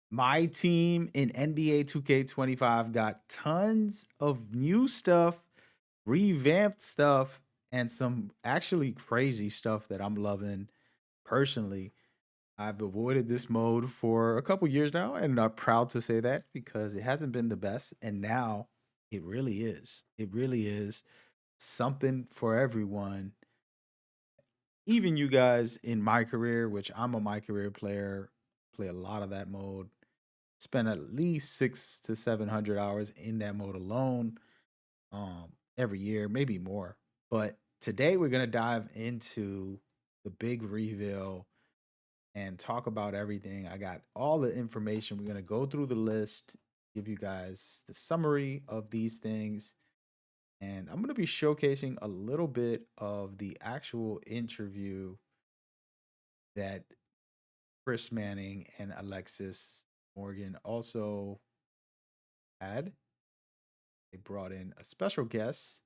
My team in NBA 2K25 got tons of new stuff, revamped stuff, and some actually crazy stuff that I'm loving personally. I've avoided this mode for a couple years now, and I'm proud to say that because it hasn't been the best. And now it really is. It really is something for everyone. Even you guys in my career, which I'm a my career player, play a lot of that mode. Spend at least 6 to 700 hours in that mode alone, every year, maybe more. But today we're gonna dive into the big reveal and talk about everything. I got all the information. We're gonna go through the list, give you guys the summary of these things, and I'm gonna be showcasing a little bit of the actual interview that Chris Manning and Alexis Morgan also had. They brought in a special guest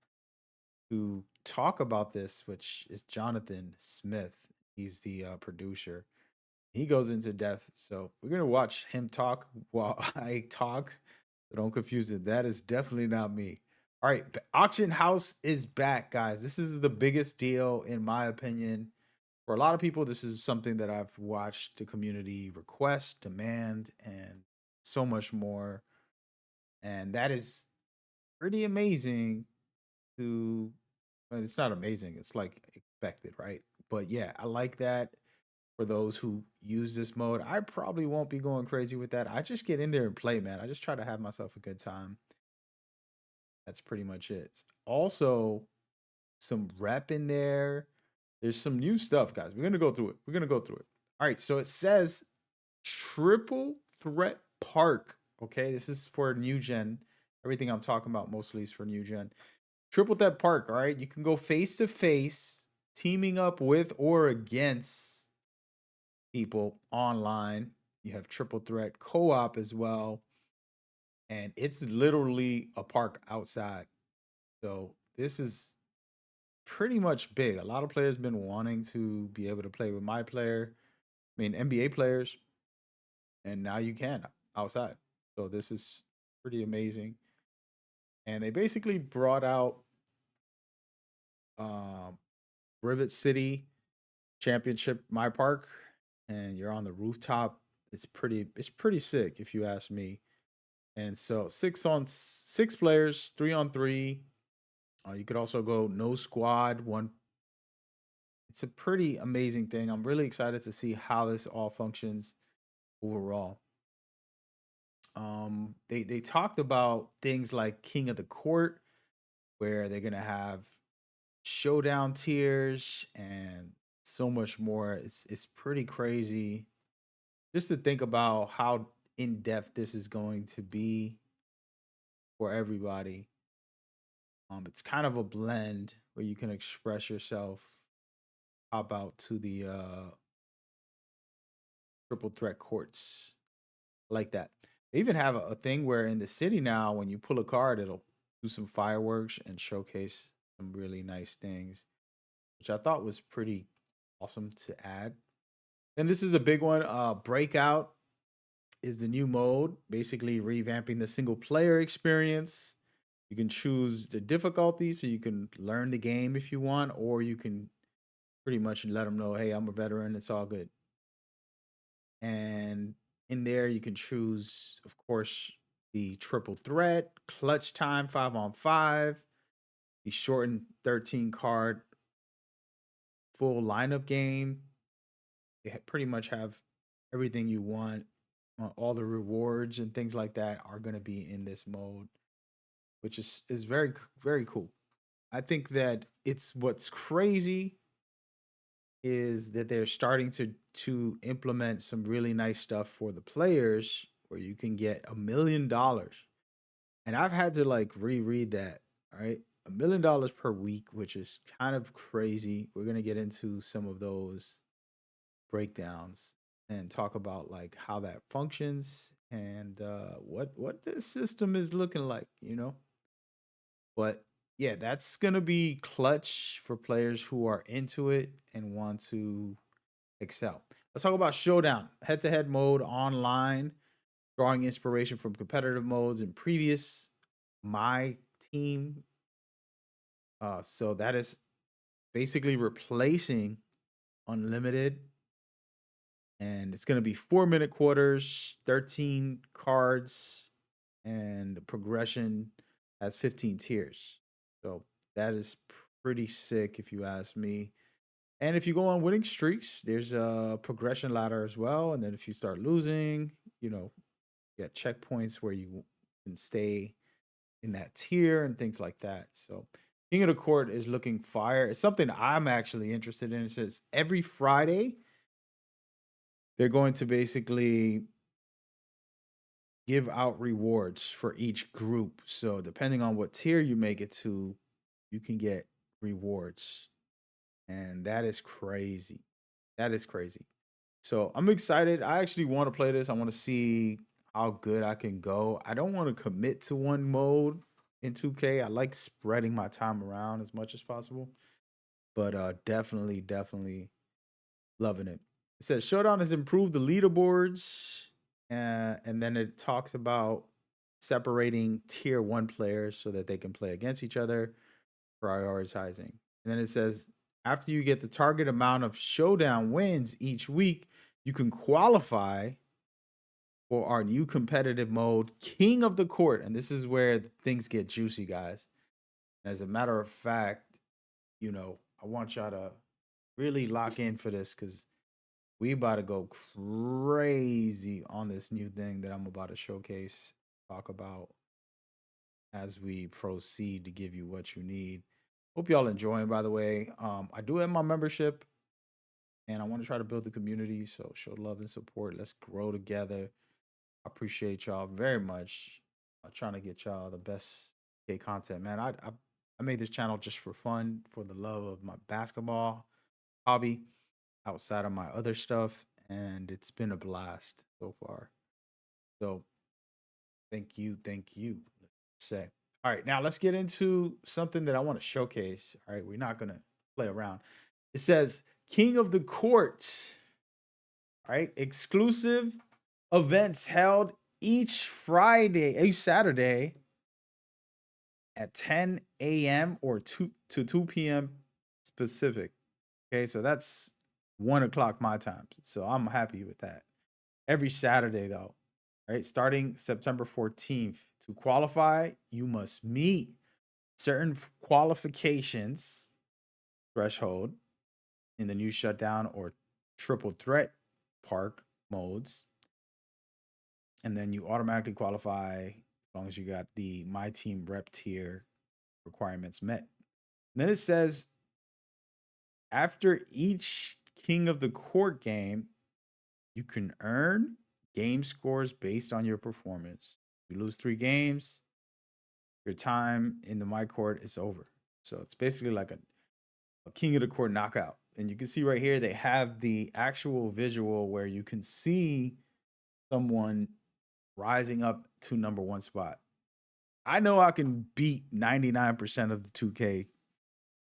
to talk about this, which is Jonathan Smith. He's the producer. He goes into depth. So we're gonna watch him talk while I talk. So don't confuse it. That is definitely not me. All right, auction house is back, guys. This is the biggest deal in my opinion. For a lot of people, this is something that I've watched the community request, demand, and so much more. And that is pretty amazing to but it's not amazing. It's like expected, right? But yeah, I like that for those who use this mode. I probably won't be going crazy with that. I just get in there and play, man. I just try to have myself a good time. That's pretty much it. Also, some rep in there. There's some new stuff, guys. We're gonna go through it. We're gonna go through it. All right. So it says triple threat park. Okay, this is for new gen. Everything I'm talking about mostly is for new gen. Triple threat park. All right, you can go face to face, teaming up with or against people online. You have triple threat co-op as well, and it's literally a park outside. So this is pretty much big. A lot of players been wanting to be able to play with MyPlayer. I mean NBA players, and now you can outside. So this is pretty amazing. And they basically brought out um, Rivet City Championship My Park, and you're on the rooftop. It's pretty sick if you ask me. And so 6 players, 3 on 3. You could also go no squad one. It's a pretty amazing thing. I'm really excited to see how this all functions overall. They talked about things like King of the Court, where they're gonna have showdown tiers and so much more. It's pretty crazy just to think about how in depth this is going to be for everybody. It's kind of a blend where you can express yourself. Hop out to the triple threat courts like that. They even have a thing where in the city now, when you pull a card, it'll do some fireworks and showcase some really nice things, which I thought was pretty awesome to add. And this is a big one. Breakout is the new mode, basically revamping the single player experience. You can choose the difficulty so you can learn the game if you want, or you can pretty much let them know, hey, I'm a veteran, it's all good. And in there, you can choose, of course, the triple threat, clutch time 5 on 5, the shortened 13 card full lineup game. They pretty much have everything you want. All the rewards and things like that are going to be in this mode, which is very cool. I think that it's what's crazy is that they're starting to implement some really nice stuff for the players where you can get $1 million. And I've had to like reread that, all right? $1 million per week, which is kind of crazy. We're gonna get into some of those breakdowns and talk about like how that functions and what this system is looking like, you know? But yeah, that's gonna be clutch for players who are into it and want to excel. Let's talk about Showdown, head to head mode online. drawing inspiration from competitive modes in previous MyTeam. So that is basically replacing unlimited, and it's going to be 4-minute quarters, 13 cards, and the progression has 15 tiers. So that is pretty sick if you ask me. And if you go on winning streaks, there's a progression ladder as well. And then if you start losing, you get checkpoints where you can stay in that tier and things like that. So King of the Court is looking fire. It's something I'm actually interested in. It says every Friday they're going to basically give out rewards for each group. So depending on what tier you make it to, you can get rewards. And that is crazy. That is crazy. So I'm excited. I actually want to play this. I want to see how good I can go. I don't want to commit to one mode in 2K. I like spreading my time around as much as possible. But definitely loving it. It says Showdown has improved the leaderboards, and then it talks about separating tier 1 players so that they can play against each other, prioritizing. And then it says after you get the target amount of Showdown wins each week, you can qualify for our new competitive mode, King of the Court. And this is where things get juicy, guys. As a matter of fact, I want y'all to really lock in for this because we about to go crazy on this new thing that I'm about to showcase, talk about as we proceed to give you what you need. Hope y'all enjoying, by the way. I do have my membership and I want to try to build the community. So show love and support. Let's grow together. I appreciate y'all very much. I'm trying to get y'all the best content, man. I made this channel just for fun, for the love of my basketball hobby outside of my other stuff, and it's been a blast so far. So thank you, let's say. All right, now let's get into something that I want to showcase. All right, we're not gonna play around. It says King of the Court. All right, exclusive events held each Saturday at 10 a.m. or 2 p.m. specific. Okay, so that's 1 o'clock my time. So I'm happy with that. Every Saturday, though, right? Starting September 14th. To qualify, you must meet certain qualifications threshold in the new shutdown or triple threat park modes. And then you automatically qualify as long as you got the MyTeam rep tier requirements met. And then it says after each King of the Court game, you can earn game scores based on your performance. If you lose 3 games, your time in the My Court is over. So it's basically like a King of the Court knockout. And you can see right here, they have the actual visual where you can see someone rising up to number 1 spot. I know I can beat 99% of the 2K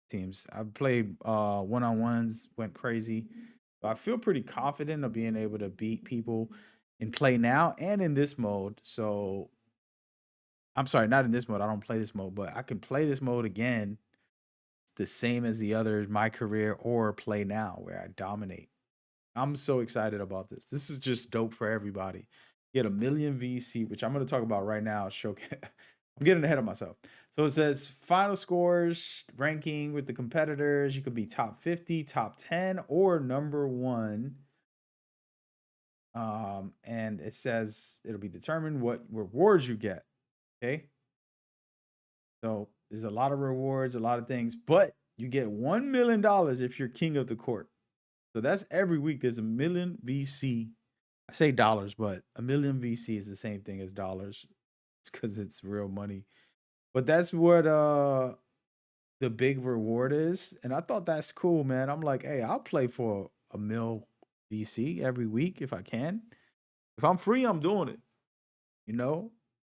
teams. I've played one-on-ones, went crazy. So I feel pretty confident of being able to beat people in play now and in this mode. So I'm sorry, not in this mode. I don't play this mode, but I can play this mode again. It's the same as the others, my career or play now, where I dominate. I'm so excited about this. This is just dope for everybody. Get a million VC, which I'm going to talk about right now. I'm getting ahead of myself. So it says final scores, ranking with the competitors. You could be top 50, top 10, or number 1. And it says it'll be determined what rewards you get. Okay. So there's a lot of rewards, a lot of things, but you get $1 million if you're King of the Court. So that's every week. There's a million VC. I say dollars, but a million VC is the same thing as dollars. It's because it's real money. But that's what the big reward is. And I thought that's cool, man. I'm like, hey, I'll play for a mil VC every week if I can. If I'm free, I'm doing it.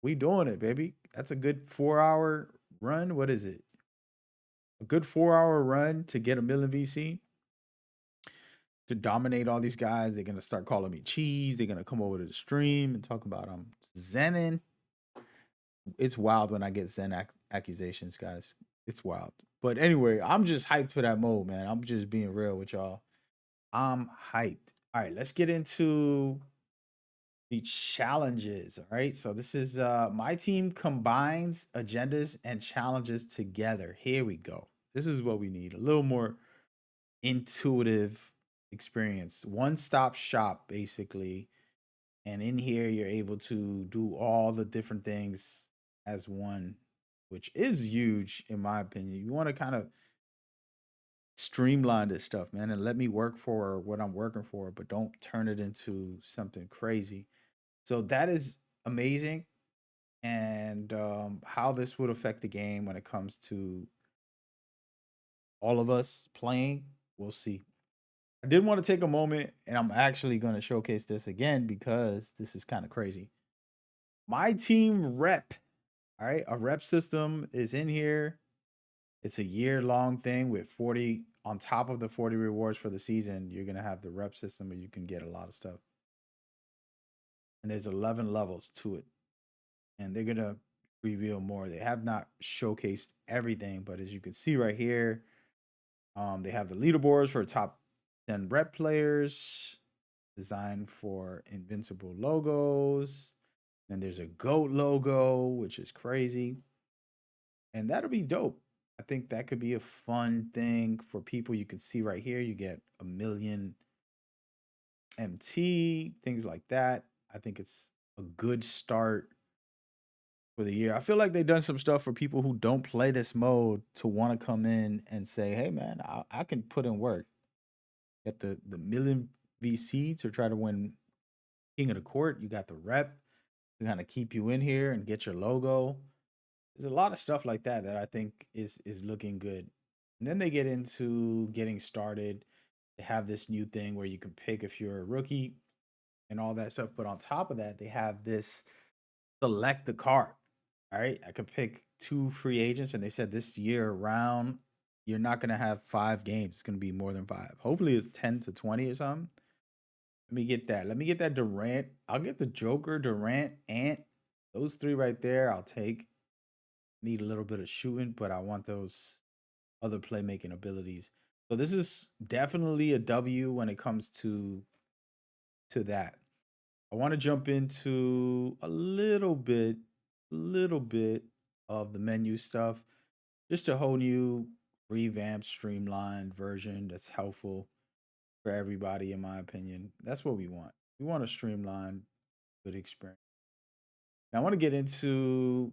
We doing it, baby. That's a good 4-hour run. What is it? A good 4-hour run to get a million VC. to dominate all these guys. They're gonna start calling me cheese. They're gonna come over to the stream and talk about I'm zenning. It's wild when I get zen accusations, guys. It's wild. But anyway, I'm just hyped for that mode, man. I'm just being real with y'all. I'm hyped. All right, let's get into the challenges. All right. So this is my team combines agendas and challenges together. Here we go. This is what we need. A little more intuitive experience. One-stop shop, basically. And in here, you're able to do all the different things as one, which is huge in my opinion. You want to kind of streamline this stuff, man, and let me work for what I'm working for, but don't turn it into something crazy. So that is amazing. And how this would affect the game when it comes to all of us playing, we'll see. I did want to take a moment, and I'm actually going to showcase this again because this is kind of crazy. My team rep, all right, a rep system is in here. It's a year-long thing with 40 on top of the 40 rewards for the season. You're going to have the rep system where you can get a lot of stuff. And there's 11 levels to it. And they're going to reveal more. They have not showcased everything, but as you can see right here, they have the leaderboards for top 10 rep players designed for invincible logos. Then there's a GOAT logo, which is crazy. And that'll be dope. I think that could be a fun thing for people. You can see right here, you get a million MT, things like that. I think it's a good start for the year. I feel like they've done some stuff for people who don't play this mode to want to come in and say, hey, man, I can put in work. Get the million VC to try to win King of the Court. You got the rep to kind of keep you in here and get your logo. There's a lot of stuff like that that I think is looking good. And then they get into getting started. They have this new thing where you can pick if you're a rookie and all that stuff. But on top of that, they have this select the card. All right. I could pick 2 free agents, and they said this year around, you're not gonna have 5 games. It's gonna be more than 5. Hopefully it's 10 to 20 or something. Let me get that. Let me get that Durant. I'll get the Joker, Durant, Ant. Those 3 right there, I'll take. Need a little bit of shooting, but I want those other playmaking abilities. So this is definitely a W when it comes to that. I want to jump into a little bit of the menu stuff. Just a whole new revamped, streamlined version that's helpful for everybody, in my opinion. That's what we want. We want a streamlined, good experience. Now, I want to get into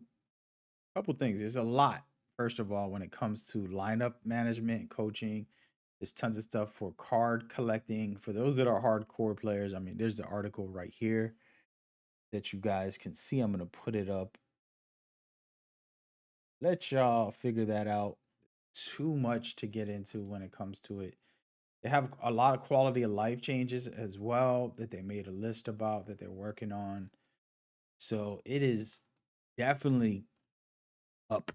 a couple things. There's a lot, first of all, when it comes to lineup management and coaching. There's tons of stuff for card collecting. For those that are hardcore players, I mean, there's the article right here that you guys can see. I'm going to put it up. Let y'all figure that out. Too much to get into when it comes to it. They have a lot of quality of life changes as well that they made a list about that they're working on. So it is definitely up.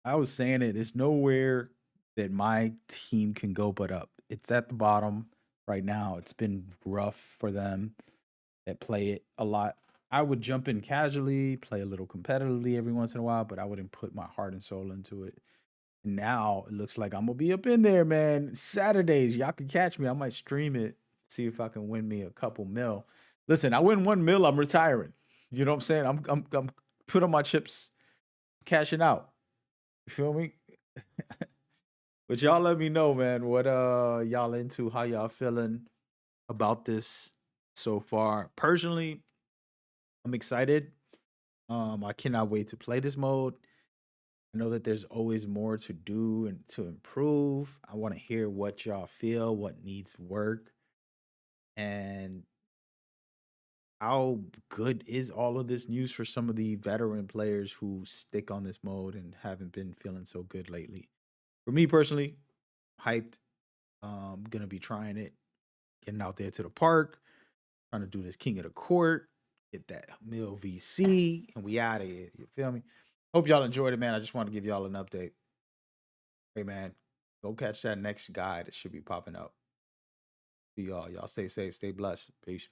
I was saying it. There's nowhere that my team can go but up. It's at the bottom right now. It's been rough for them that play it a lot. I would jump in casually, play a little competitively every once in a while, but I wouldn't put my heart and soul into it. And now it looks like I'm gonna be up in there, man. Saturdays, y'all can catch me. I might stream it, see if I can win me a couple mil. Listen, I win 1 mil, I'm retiring. You know what I'm saying? I'm putting my chips, cashing out. You feel me? But y'all let me know, man, what y'all into, how y'all feeling about this so far. Personally, I'm excited. I cannot wait to play this mode. I know that there's always more to do and to improve. I want to hear what y'all feel, what needs work, and how good is all of this news for some of the veteran players who stick on this mode and haven't been feeling so good lately. For me personally, hyped. Gonna be trying it, getting out there to the park, trying to do this King of the Court, get that Mill VC, and we out of here. You feel me? Hope y'all enjoyed it, man. I just want to give y'all an update. Hey, man, go catch that next guy that should be popping up. See y'all. Y'all stay safe, stay blessed. Peace.